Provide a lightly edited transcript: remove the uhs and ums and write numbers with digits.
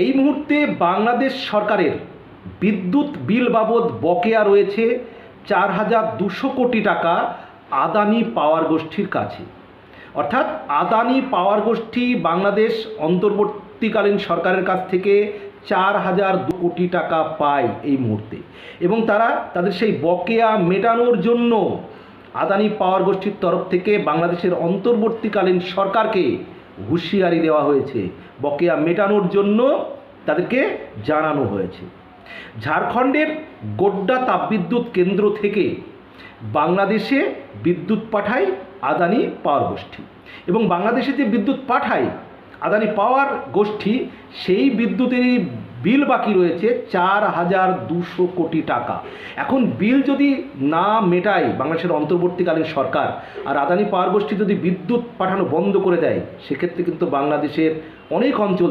এই মুহূর্তে বাংলাদেশ সরকারের বিদ্যুৎ বিল বাবদ বকেয়া রয়েছে 4,200 কোটি টাকা আদানি পাওয়ার গোষ্ঠীর কাছে। অর্থাৎ আদানি পাওয়ার গোষ্ঠী বাংলাদেশ অন্তর্বর্তীকালীন সরকারের কাছ থেকে 4,200 কোটি টাকা পায় এই মুহূর্তে, এবং তারা তাদের সেই বকেয়া মেটানোর জন্য আদানি পাওয়ার গোষ্ঠীর তরফ থেকে বাংলাদেশের অন্তর্বর্তীকালীন সরকারকে হুঁশিয়ারি দেওয়া হয়েছে, বকেয়া মেটানোর জন্য তাদেরকে জানানো হয়েছে। ঝাড়খণ্ডের গোড্ডা তাপবিদ্যুৎ কেন্দ্র থেকে বাংলাদেশে বিদ্যুৎ পাঠায় আদানি পাওয়ার গোষ্ঠী, এবং বাংলাদেশে যে বিদ্যুৎ পাঠায় আদানি পাওয়ার গোষ্ঠী সেই বিদ্যুতেরই বিল বাকি রয়েছে 4,200 কোটি টাকা। এখন বিল যদি না মেটায় বাংলাদেশের অন্তর্বর্তীকালীন সরকার, আর আদানি পাওয়ার গোষ্ঠী যদি বিদ্যুৎ পাঠানো বন্ধ করে দেয়, সেক্ষেত্রে কিন্তু বাংলাদেশের অনেক অঞ্চল